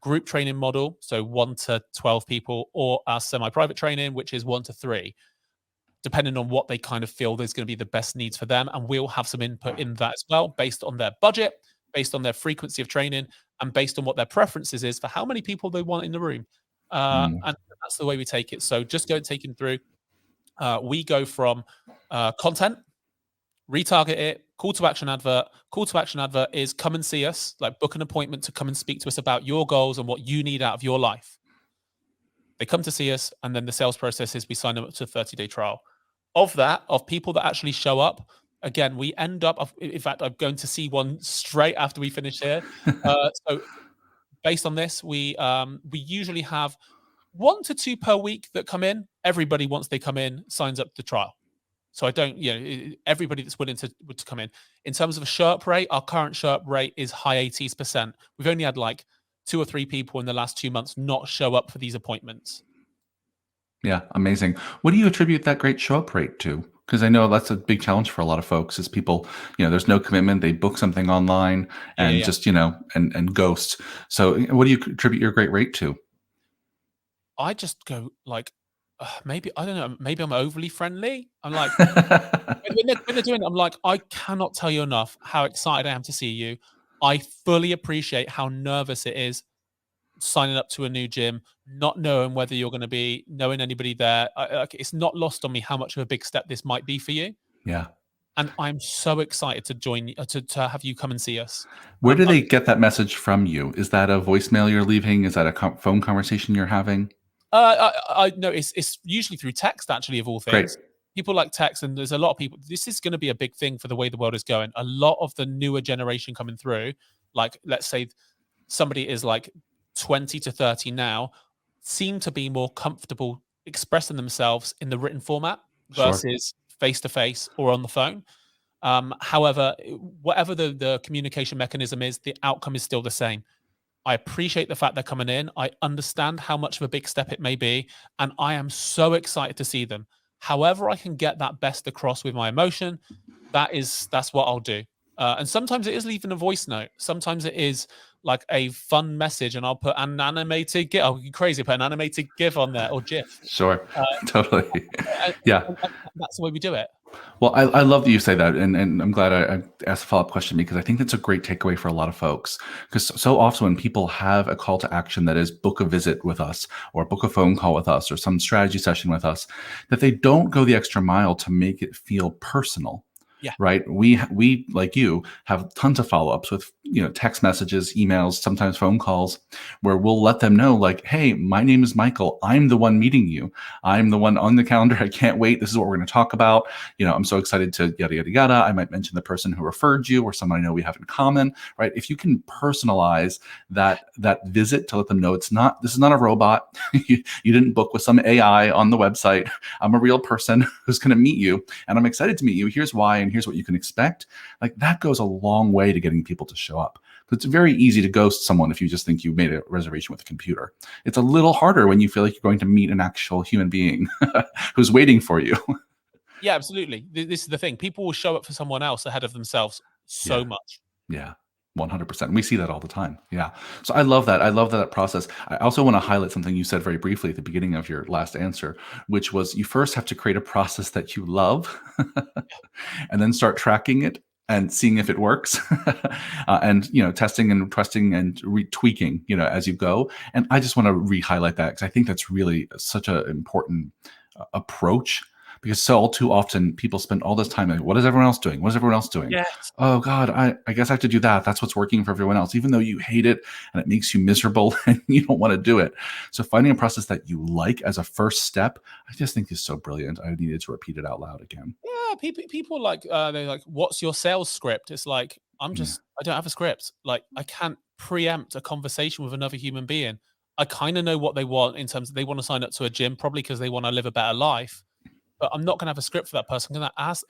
group training model, so 1 to 12 people, or our semi-private training, which is 1 to 3, depending on what they kind of feel there's going to be the best needs for them. And we'll have some input in that as well, based on their budget, based on their frequency of training, and based on what their preferences is for how many people they want in the room. And that's the way we take it. So just go and take them through. We go from content, retarget it, call to action advert. Call to action advert is come and see us, like book an appointment to come and speak to us about your goals and what you need out of your life. They come to see us, and then the sales process is we sign them up to a 30-day trial. Of people that actually show up, again, we end up, in fact, I'm going to see one straight after we finish here. So based on this, we usually have 1 to 2 per week that come in. Everybody, once they come in, signs up the trial. So I don't, everybody that's willing to come in. In terms of a show up rate, our current show up rate is high 80%. We've only had like 2 or 3 people in the last 2 months not show up for these appointments. Yeah, amazing. What do you attribute that great show up rate to? Because I know that's a big challenge for a lot of folks is people, there's no commitment. They book something online and just, and ghost. So what do you attribute your great rate to? I just go like, maybe, I don't know, maybe I'm overly friendly. I'm like, when they're doing it, I'm like, I cannot tell you enough how excited I am to see you. I fully appreciate how nervous it is signing up to a new gym, not knowing whether you're going to be knowing anybody there. It's not lost on me how much of a big step this might be for you. Yeah. And I'm so excited to join, to have you come and see us. Where do they get that message from you? Is that a voicemail you're leaving? Is that a phone conversation you're having? I know it's usually through text, actually, of all things. Great. People like text, and there's a lot of people. This is going to be a big thing for the way the world is going. A lot of the newer generation coming through, like let's say somebody is like 20 to 30 now, seem to be more comfortable expressing themselves in the written format versus face-to-face or on the phone. However, whatever the communication mechanism is, the outcome is still the same. I appreciate the fact they're coming in. I understand how much of a big step it may be, and I am so excited to see them. However I can get that best across with my emotion, that's what I'll do. And sometimes it is leaving a voice note. Sometimes it is like a fun message and I'll put an animated GIF. I'll be crazy, put an animated GIF on there or GIF. Sure. Totally. Yeah. And that's the way we do it. Well, I love that you say that, and I'm glad I asked a follow-up question, because I think that's a great takeaway for a lot of folks. Because so often when people have a call to action that is book a visit with us, or book a phone call with us, or some strategy session with us, that they don't go the extra mile to make it feel personal. Yeah. Right. We like you have tons of follow-ups with, text messages, emails, sometimes phone calls, where we'll let them know, like, hey, my name is Michael. I'm the one meeting you. I'm the one on the calendar. I can't wait. This is what we're going to talk about. I'm so excited to yada, yada, yada. I might mention the person who referred you or someone I know we have in common. Right. If you can personalize that visit to let them know this is not a robot. you didn't book with some AI on the website. I'm a real person who's going to meet you, and I'm excited to meet you. Here's why, and here's what you can expect. Like, that goes a long way to getting people to show up. It's very easy to ghost someone if you just think you made a reservation with a computer. It's a little harder when you feel like you're going to meet an actual human being who's waiting for you. Yeah, absolutely. This is the thing. People will show up for someone else ahead of themselves so much. Yeah. 100%. We see that all the time. Yeah. So I love that. I love that process. I also want to highlight something you said very briefly at the beginning of your last answer, which was you first have to create a process that you love and then start tracking it and seeing if it works and, testing and trusting and tweaking, as you go. And I just want to re-highlight that, because I think that's really such an important approach. Because so too often people spend all this time like, what is everyone else doing? What is everyone else doing? Yes. Oh God, I guess I have to do that. That's what's working for everyone else, even though you hate it and it makes you miserable and you don't want to do it. So finding a process that you like as a first step, I just think is so brilliant. I needed to repeat it out loud again. Yeah, people like they're like, what's your sales script? It's like, I don't have a script. Like, I can't preempt a conversation with another human being. I kind of know what they want in terms of they want to sign up to a gym, probably because they want to live a better life. But I'm not going to have a script for that person. I'm going to ask.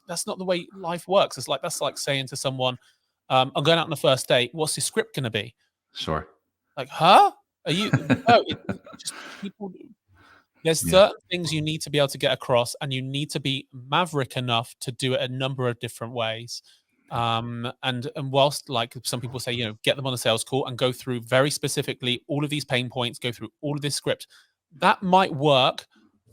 That's not the way life works. That's like saying to someone, "I'm going out on the first date. What's your script going to be?" Sure. Like, huh? Are you? No, just people. There's certain things you need to be able to get across, and you need to be maverick enough to do it a number of different ways. And whilst, like, some people say, get them on a sales call and go through very specifically all of these pain points, go through all of this script, that might work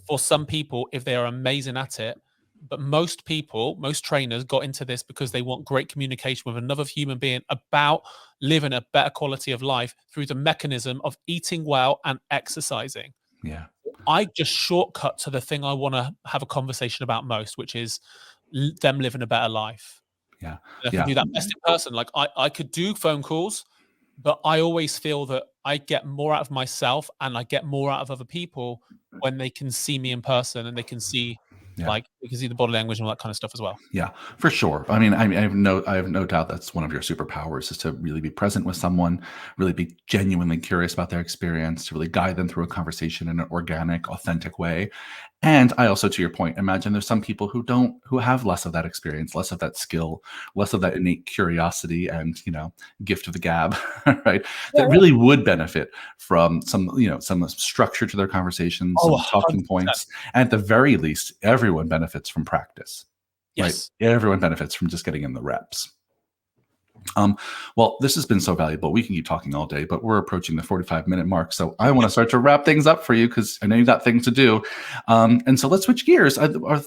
for some people if they are amazing at it. But most trainers got into this because they want great communication with another human being about living a better quality of life through the mechanism of eating well and exercising. Yeah. I just shortcut to the thing I want to have a conversation about most, which is them living a better life. Yeah. And I can do that best in person. Like, I could do phone calls, but I always feel that I get more out of myself and I get more out of other people when they can see me in person and they can see, like, they can see the body language and all that kind of stuff as well. Yeah, for sure. I mean, I have no doubt that's one of your superpowers, is to really be present with someone, really be genuinely curious about their experience, to really guide them through a conversation in an organic, authentic way. And I also, to your point, imagine there's some people who have less of that experience, less of that skill, less of that innate curiosity and, gift of the gab, right? That really would benefit from some structure to their conversations, some talking 100%. Points. And at the very least, everyone benefits from practice. Yes. Right? Everyone benefits from just getting in the reps. Well, this has been so valuable. We can keep talking all day, but we're approaching the 45-minute mark. So I want to start to wrap things up for you, because I know you've got things to do. And so let's switch gears.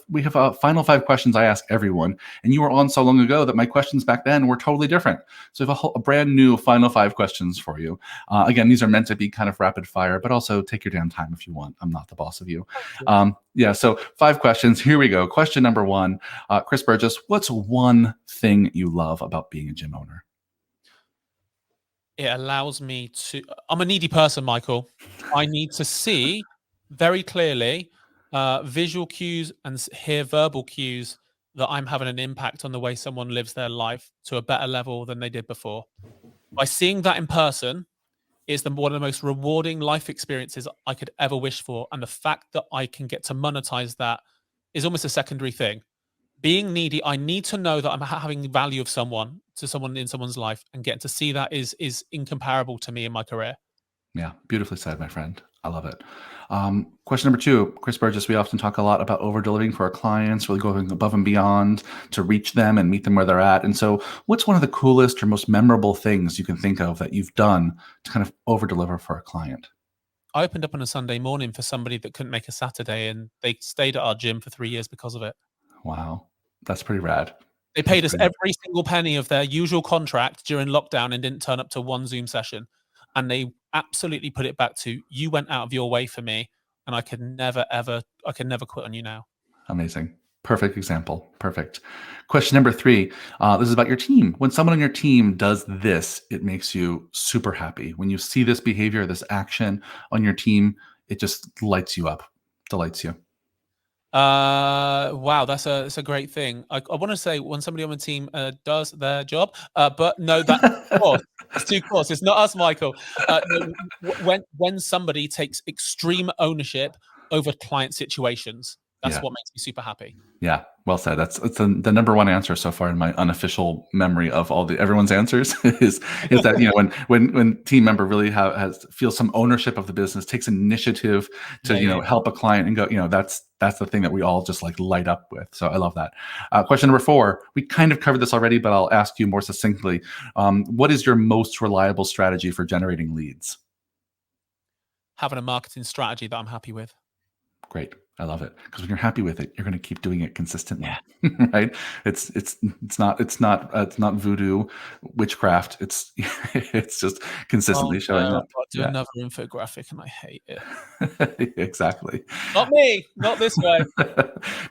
We have final 5 questions I ask everyone. And you were on so long ago that my questions back then were totally different. So I have a brand new final 5 questions for you. Again, these are meant to be kind of rapid fire, but also take your damn time if you want. I'm not the boss of you. So 5 questions. Here we go. Question number 1, Chris Burgess, what's one thing you love about being a gym owner? It allows me to, I'm a needy person, Michael. I need to see very clearly visual cues and hear verbal cues that I'm having an impact on the way someone lives their life to a better level than they did before. By seeing that in person, is one of the most rewarding life experiences I could ever wish for. And the fact that I can get to monetize that is almost a secondary thing. Being needy, I need to know that I'm having value of someone in someone's life, and getting to see that is incomparable to me in my career. Yeah, beautifully said, my friend. I love it. Question number 2, Chris Burgess, we often talk a lot about over-delivering for our clients, really going above and beyond to reach them and meet them where they're at. And so what's one of the coolest or most memorable things you can think of that you've done to kind of over-deliver for a client? I opened up on a Sunday morning for somebody that couldn't make a Saturday, and they stayed at our gym for 3 years because of it. Wow. That's pretty rad. They paid us every single penny of their usual contract during lockdown and didn't turn up to one Zoom session. And they absolutely put it back to, you went out of your way for me, and I could never quit on you now. Amazing. Perfect example. Perfect. Question number 3. This is about your team. When someone on your team does this, it makes you super happy. When you see this behavior, this action on your team, it just lights you up, delights you. Wow, that's a great thing. I want to say when somebody on my team does their job, but no, that's of course. It's too coarse. It's not us, Michael. No, when somebody takes extreme ownership over client situations, that's what makes me super happy. Yeah, well said. It's the number one answer so far in my unofficial memory of everyone's answers is that when team member really feels some ownership of the business, takes initiative to help a client and go, that's the thing that we all just like light up with. So I love that. Question number 4. We kind of covered this already, but I'll ask you more succinctly. What is your most reliable strategy for generating leads? Having a marketing strategy that I'm happy with. Great. I love it, because when you're happy with it, you're going to keep doing it consistently, right? It's not voodoo witchcraft. It's just consistently showing up. I'll do another infographic, and I hate it. Exactly. Not me. Not this way.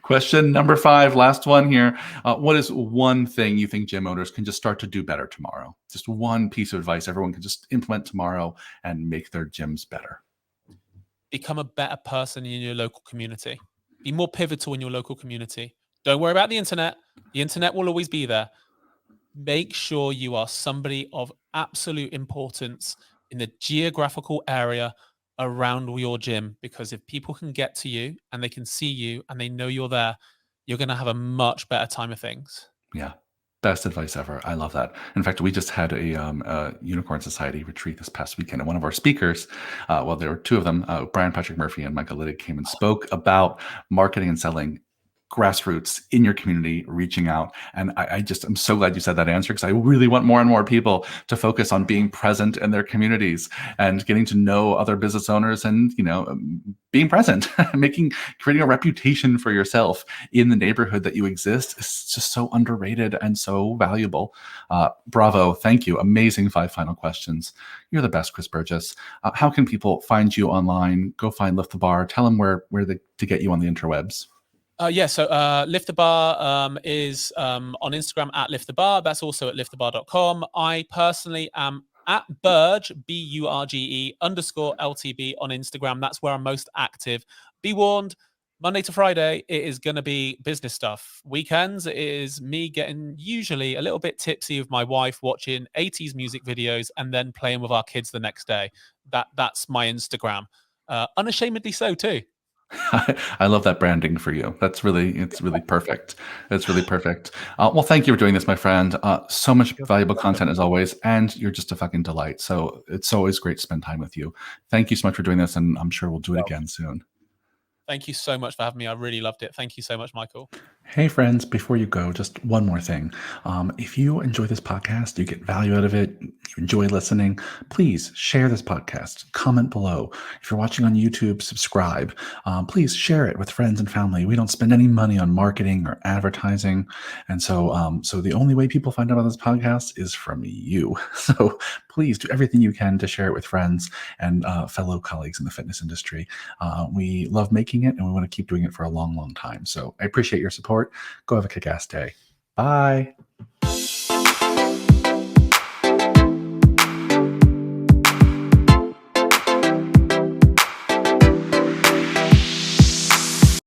Question number 5, last one here. What is one thing you think gym owners can just start to do better tomorrow? Just one piece of advice everyone can just implement tomorrow and make their gyms better. Become a better person in your local community. Be more pivotal in your local community. Don't worry about the internet. The internet will always be there. Make sure you are somebody of absolute importance in the geographical area around your gym, because if people can get to you and they can see you and they know you're there, you're going to have a much better time of things. Yeah. Best advice ever. I love that. In fact, we just had a Unicorn Society retreat this past weekend, and one of our speakers, well, there were 2 of them, Brian Patrick Murphy and Michael Liddick, came and spoke about marketing and selling grassroots in your community, reaching out. And I'm so glad you said that answer, because I really want more and more people to focus on being present in their communities and getting to know other business owners and, being present, creating a reputation for yourself in the neighborhood that you exist is just so underrated and so valuable. Bravo. Thank you. Amazing 5 final questions. You're the best, Chris Burgess. How can people find you online? Go find Lift the Bar. Tell them where to get you on the interwebs. So Lift the Bar is on Instagram at Lift the Bar. That's also at liftthebar.com. I personally am at Burge, BURGE _LTB on Instagram. That's where I'm most active. Be warned, Monday to Friday, it is going to be business stuff. Weekends, it is me getting usually a little bit tipsy with my wife, watching 80s music videos and then playing with our kids the next day. That's my Instagram. Unashamedly so too. I love that branding for you. It's really perfect. It's really perfect. Well, thank you for doing this, my friend. So much valuable content as always, and you're just a fucking delight. So it's always great to spend time with you. Thank you so much for doing this, and I'm sure we'll do it again soon. Thank you so much for having me. I really loved it. Thank you so much, Michael. Hey friends, before you go, just one more thing. If you enjoy this podcast, you get value out of it, you enjoy listening, please share this podcast, comment below. If you're watching on YouTube, subscribe. Please share it with friends and family. We don't spend any money on marketing or advertising. And so the only way people find out about this podcast is from you. So please do everything you can to share it with friends and fellow colleagues in the fitness industry. We love making it, and we want to keep doing it for a long, long time. So I appreciate your support. Go have a kick-ass day. Bye.